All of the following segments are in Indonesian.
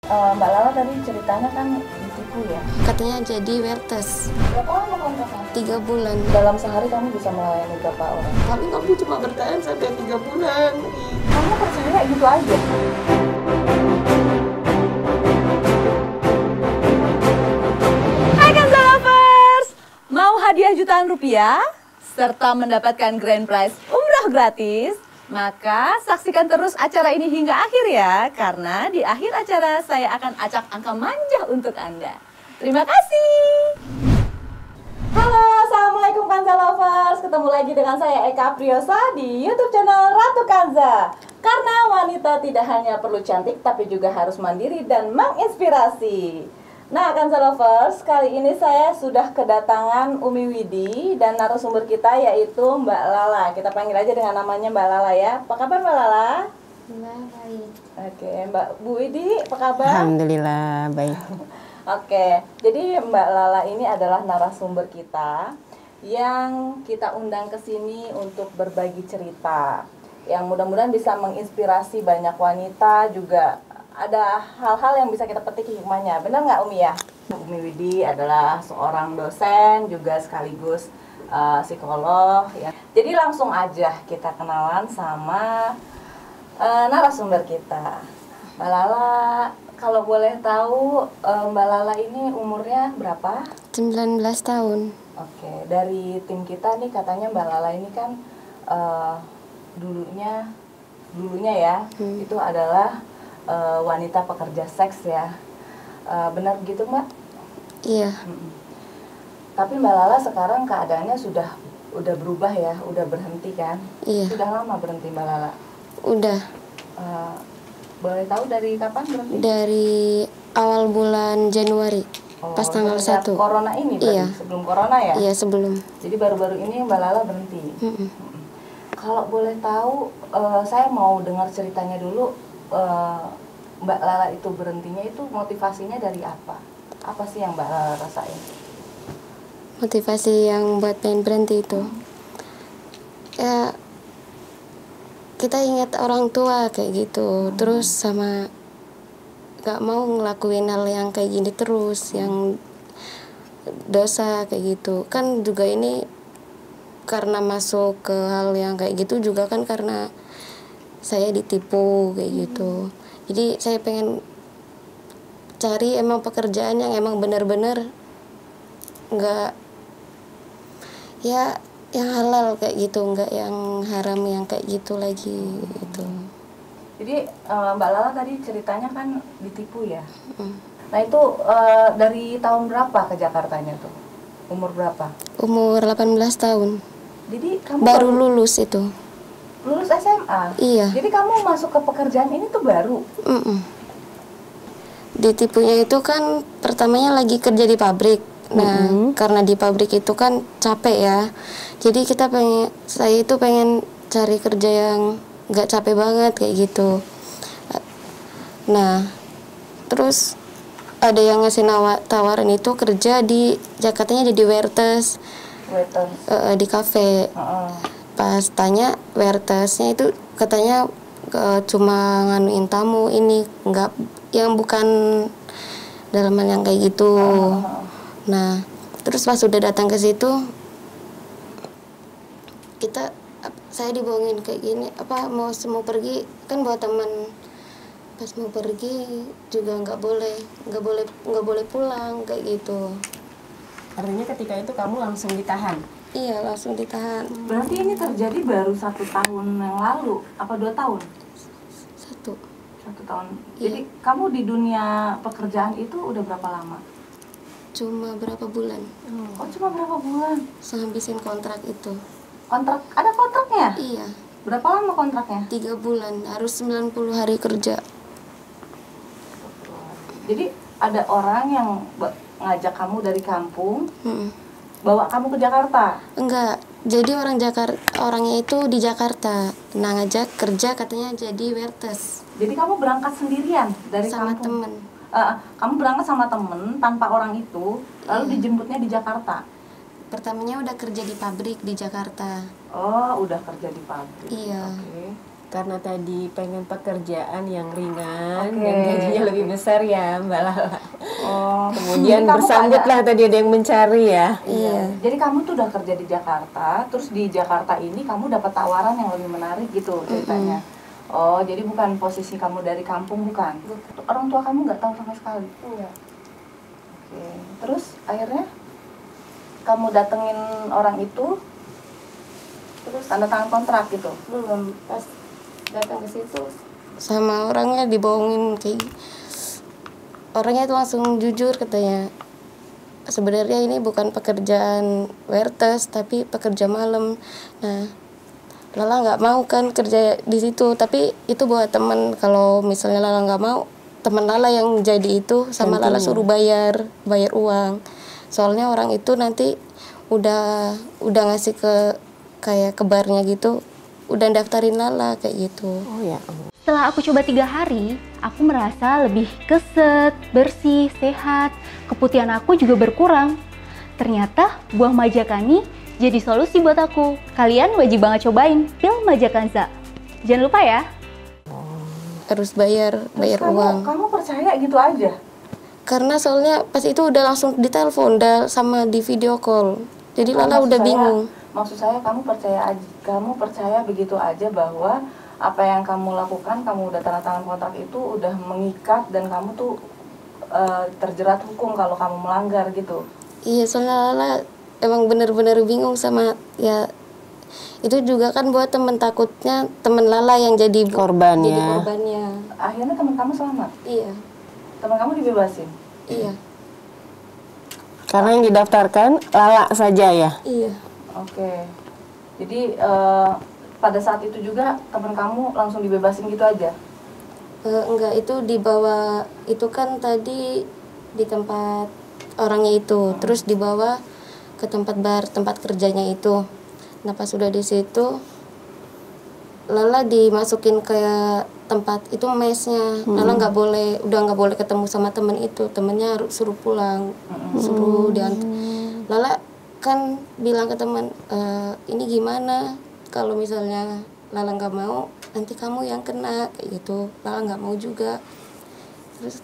Mbak Lala tadi ceritanya kan ditipu ya? Katanya jadi wertes. Berapa lama kontraknya? 3 bulan. Dalam sehari kamu bisa melayani berapa orang? Tapi kamu cuma bertahan sampai 3 bulan. Kamu percaya gitu aja? Hai Kanza Lovers! Mau hadiah jutaan rupiah? Serta mendapatkan grand prize umrah gratis? Maka saksikan terus acara ini hingga akhir ya, karena di akhir acara saya akan acak angka manja untuk Anda. Terima kasih. Halo, Assalamualaikum Kanza Lovers. Ketemu lagi dengan saya Eka Priyosa di YouTube channel Ratu Kanza. Karena wanita tidak hanya perlu cantik, tapi juga harus mandiri dan menginspirasi. Nah, Kanza Lovers, kali ini saya sudah kedatangan Umi Widi dan narasumber kita yaitu Mbak Lala. Kita panggil aja dengan namanya Mbak Lala ya. Apa kabar Mbak Lala? Baik. Oke, Mbak Bu Widi, apa kabar? Alhamdulillah baik. Oke, jadi Mbak Lala ini adalah narasumber kita yang kita undang ke sini untuk berbagi cerita. Yang mudah-mudahan bisa menginspirasi banyak wanita, juga ada hal-hal yang bisa kita petik hikmahnya. Benar nggak Umi ya? Umi Widi adalah seorang dosen juga sekaligus psikolog ya. Jadi langsung aja kita kenalan sama narasumber kita. Mbak Lala, kalau boleh tahu Mbak Lala ini umurnya berapa? 19 tahun. Oke, dari tim kita nih katanya Mbak Lala ini kan dulunya ya, itu adalah wanita pekerja seks ya. Benar begitu Mbak? Iya. Tapi Mbak Lala sekarang keadaannya udah berubah ya, udah berhenti kan? Iya. Sudah lama berhenti Mbak Lala? Udah. Boleh tahu dari kapan berhenti? Dari awal bulan Januari. Pas tanggal 1. Sejak corona ini berarti? Iya. Sebelum corona ya? Iya, sebelum. Jadi baru-baru ini Mbak Lala berhenti. Kalau boleh tahu, saya mau dengar ceritanya dulu. Mbak Lala itu berhentinya itu motivasinya dari apa? Apa sih yang Mbak Lala rasain? Motivasi yang buat pengen berhenti itu, ya kita ingat orang tua kayak gitu, terus sama gak mau ngelakuin hal yang kayak gini terus, yang dosa kayak gitu. Kan juga ini karena masuk ke hal yang kayak gitu juga kan karena saya ditipu kayak gitu. Jadi saya pengen cari emang pekerjaan yang emang benar-benar nggak ya yang halal kayak gitu, nggak yang haram yang kayak gitu lagi gitu. Jadi Mbak Lala tadi ceritanya kan ditipu ya. Nah itu dari tahun berapa ke Jakartanya tuh? Umur berapa? Umur 18 tahun. Jadi kamu Baru lulus itu. lulus SMA? Iya. Jadi kamu masuk ke pekerjaan ini tuh baru? Ditipunya itu kan pertamanya lagi kerja di pabrik. Nah, karena di pabrik itu kan capek ya. Jadi saya itu pengen cari kerja yang nggak capek banget kayak gitu. Nah, terus ada yang ngasih tawaran itu kerja di Jakartanya jadi wertes. Di kafe. Pas tanya wertesnya itu katanya cuma nganuin tamu, ini nggak, yang bukan dalaman yang kayak gitu. Nah, terus pas sudah datang ke situ, saya dibohongin kayak gini, mau pergi kan bawa teman. Pas mau pergi juga nggak boleh pulang kayak gitu. Artinya ketika itu kamu langsung ditahan? Iya, langsung ditahan. Berarti ini terjadi baru 1 tahun yang lalu, apa 2 tahun? 1 tahun. Iya. Jadi kamu di dunia pekerjaan itu udah berapa lama? Cuma berapa bulan. Oh, cuma berapa bulan? Ngabisin kontrak itu. Kontrak, ada kontraknya? Iya. Berapa lama kontraknya? 3 bulan, harus 90 hari kerja. Jadi ada orang yang ngajak kamu dari kampung, bawa kamu ke Jakarta? Enggak, jadi orangnya itu di Jakarta. Nah, ngajak kerja katanya jadi wertes. Jadi kamu berangkat sendirian dari Sama kampung? temen. Kamu berangkat sama temen tanpa orang itu, lalu dijemputnya di Jakarta? Pertamanya udah kerja di pabrik di Jakarta. Oh, udah kerja di pabrik. Iya. Oke. Karena tadi pengen pekerjaan yang ringan Oke. dan gajinya lebih besar ya Mbak Lala. Oh, Kemudian jadi kamu bersambutlah tadi ada yang mencari ya. Iya. Jadi kamu tuh udah kerja di Jakarta, terus di Jakarta ini kamu dapat tawaran yang lebih menarik gitu ceritanya. Oh, jadi bukan posisi kamu dari kampung, bukan? Orang tua kamu nggak tahu sama sekali? Enggak. Oke. Terus akhirnya kamu datengin orang itu, terus tanda tangan kontrak gitu? Belum, pas datang ke situ sama orangnya dibohongin kayak orangnya itu langsung jujur katanya sebenarnya ini bukan pekerjaan wertes tapi pekerja malam. Nah, Lala nggak mau kan kerja di situ, tapi itu buat teman. Kalau misalnya Lala nggak mau, teman Lala yang jadi itu sama Lala suruh bayar uang. Soalnya orang itu nanti udah ngasih ke kayak ke barnya gitu, udah daftarin Lala kayak gitu. Oh ya. Setelah aku coba 3 hari, aku merasa lebih keset, bersih, sehat, keputihan aku juga berkurang. Ternyata buah majakani jadi solusi buat aku. Kalian wajib banget cobain pil majakanza. Jangan lupa ya. Harus bayar uang. Kamu percaya gitu aja? Karena soalnya pas itu udah langsung ditelepon, udah sama di video call. Jadi Lala Maksud udah saya- bingung. Maksud saya kamu percaya begitu aja bahwa apa yang kamu lakukan, kamu udah tanda tangan kontrak itu udah mengikat dan kamu tuh terjerat hukum kalau kamu melanggar gitu. Iya, soalnya Lala emang bener-bener bingung sama ya itu juga kan buat temen, takutnya temen Lala yang jadi Korbannya. Jadi korbannya. Akhirnya teman kamu selamat, Iya, teman kamu dibebasin. iya, Karena yang didaftarkan Lala saja ya. iya. Oke. Jadi pada saat itu juga teman kamu langsung dibebasin gitu aja. Enggak, itu dibawa, itu kan tadi di tempat orangnya itu, terus dibawa ke tempat bar, tempat kerjanya itu. Nah, pas sudah di situ Lala dimasukin ke tempat itu mesnya. Lala udah nggak boleh ketemu sama temen itu, temennya suruh pulang, suruh diantar. Lala kan bilang ke teman, ini gimana kalau misalnya Lala nggak mau, nanti kamu yang kena kayak gitu. Lala nggak mau juga. Terus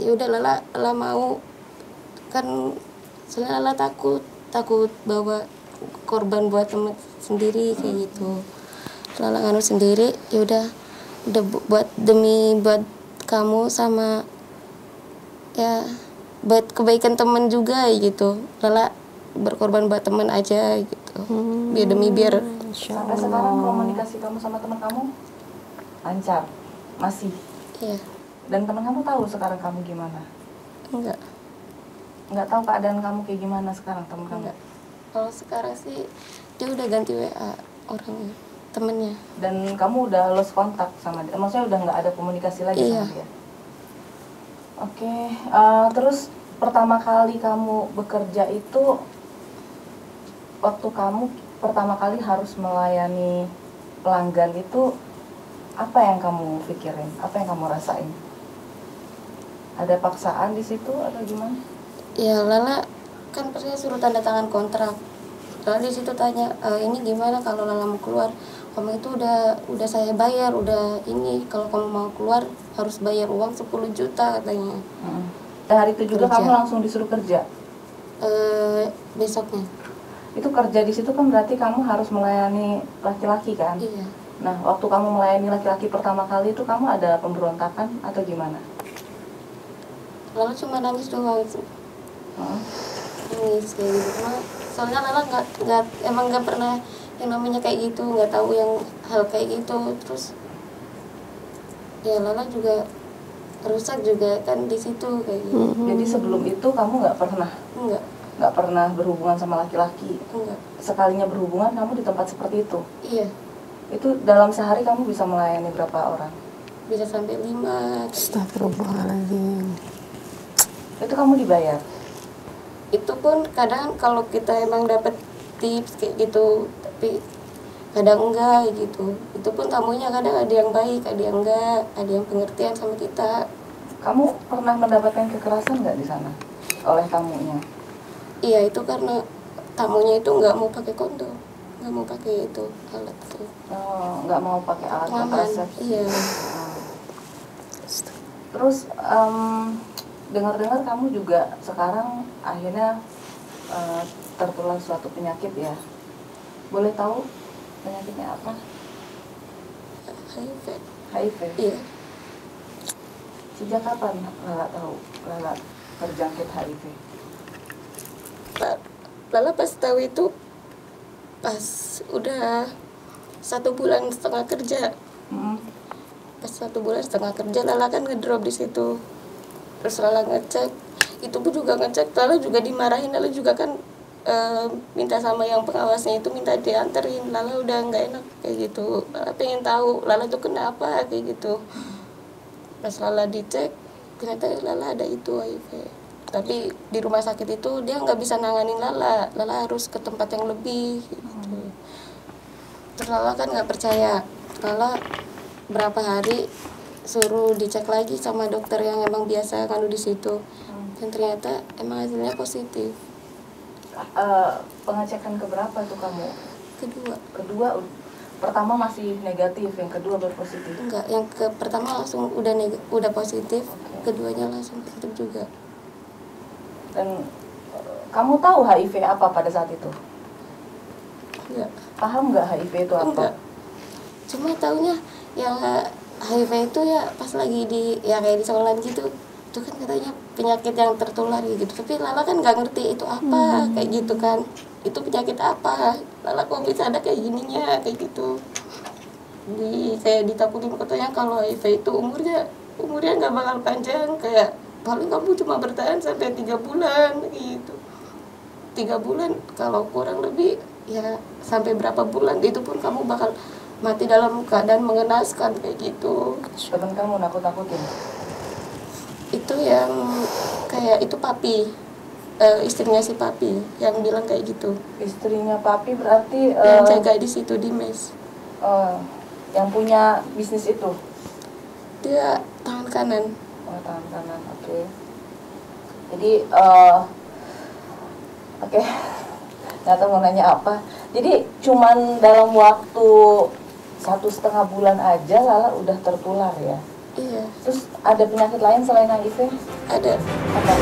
ya udah Lala mau, kan soalnya Lala takut bawa korban buat temen sendiri kayak gitu. Lala nganu sendiri, ya udah buat kamu sama ya buat kebaikan temen juga gitu. Lala berkorban buat temen aja gitu. Biar Sampai sekarang komunikasi kamu sama teman kamu lancar, masih. iya. Dan teman kamu tahu sekarang kamu gimana? Enggak. Nggak tahu keadaan kamu kayak gimana sekarang teman kamu? Enggak. Kalau sekarang sih dia udah ganti WA orangnya, temennya. Dan kamu udah lost kontak sama dia, maksudnya udah nggak ada komunikasi lagi Iya. sama dia? Oke, terus pertama kali kamu bekerja itu, waktu kamu pertama kali harus melayani pelanggan itu, apa yang kamu pikirin? Apa yang kamu rasain? Ada paksaan di situ atau gimana? Ya Lala kan pertama suruh tanda tangan kontrak. Lalu di situ tanya, ini gimana kalau Lala mau keluar? Kamu itu udah saya bayar, udah ini kalau kamu mau keluar harus bayar uang 10 juta katanya. Dan hari itu juga Kerja. kamu langsung disuruh kerja. Besoknya. Itu kerja di situ kan berarti kamu harus melayani laki-laki kan? Iya. Nah, waktu kamu melayani laki-laki pertama kali itu kamu ada pemberontakan atau gimana? Lala cuma nangis doang. Heeh. Nangis kayak gitu. Soalnya Lala emang nggak pernah yang namanya kayak gitu, nggak tahu yang hal kayak gitu. Terus ya Lala juga rusak juga kan di situ kayak gitu. Jadi sebelum itu kamu nggak pernah berhubungan sama laki-laki. Enggak. Sekalinya berhubungan kamu di tempat seperti itu. Iya, Itu dalam sehari kamu bisa melayani berapa orang? bisa sampai 5. Astagfirullahaladzim. Itu kamu dibayar. Itu pun kadang kalau kita emang dapat tips kayak gitu, tapi kadang enggak gitu. Itu pun tamunya kadang ada yang baik, ada yang enggak, ada yang pengertian sama kita. Kamu pernah mendapatkan kekerasan nggak di sana oleh tamunya? Iya, itu karena tamunya itu nggak mau pakai kondom, nggak mau pakai itu alat tuh. Oh, nggak mau pakai alat Aman. kontrasepsi. Iya. Terus dengar-dengar kamu juga sekarang akhirnya tertular suatu penyakit ya. Boleh tahu penyakitnya apa? HIV. HIV. Iya. Sejak kapan Lala tahu Lala terjangkit HIV? Lala pas tahu itu pas udah 1,5 bulan kerja. Pas 1,5 bulan kerja Lala kan ngedrop di situ. Terus Lala ngecek, itu pun juga ngecek, Lala juga dimarahin, Lala juga kan minta sama yang pengawasnya itu minta dianterin. Lala udah nggak enak kayak gitu. Lala pengen tahu Lala tuh kenapa kayak gitu. Pas Lala dicek, ternyata Lala ada itu HIV. Tapi di rumah sakit itu dia nggak bisa nanganin Lala harus ke tempat yang lebih gitu. Terus Lala kan nggak percaya, Lala berapa hari suruh dicek lagi sama dokter yang emang biasa kan di situ, dan ternyata emang hasilnya positif. Pengecekan keberapa tuh kamu? Kedua, pertama masih negatif, yang kedua berpositif. enggak, yang pertama langsung udah positif, keduanya langsung positif juga. Dan kamu tahu HIV apa pada saat itu? Enggak. Paham nggak HIV itu apa? Enggak. Cuma taunya yang HIV itu ya pas lagi di ya kayak di sekolahan gitu, itu kan katanya penyakit yang tertular gitu. Tapi Lala kan nggak ngerti itu apa kayak gitu kan. Itu penyakit apa? Lala kok bisa ada kayak gininya kayak gitu. Kayak ditakutin katanya kalau HIV itu umurnya nggak bakal panjang, kayak paling kamu cuma bertahan sampai 3 bulan gitu. 3 bulan kalau kurang lebih ya sampai berapa bulan itu pun kamu bakal mati dalam keadaan mengenaskan kayak gitu. Temen kamu nakut-nakutin? Itu yang kayak itu papi, istrinya si papi yang bilang kayak gitu. Istrinya papi berarti Yang jaga di situ di mes. yang punya bisnis itu? Dia tangan kanan. Oh, tangan kanan, oke. Jadi oke. Nggak tahu mau nanya apa. Jadi cuman dalam waktu 1,5 bulan aja Lala udah tertular ya? Iya, Terus ada penyakit lain selain HIV? ada. Apa?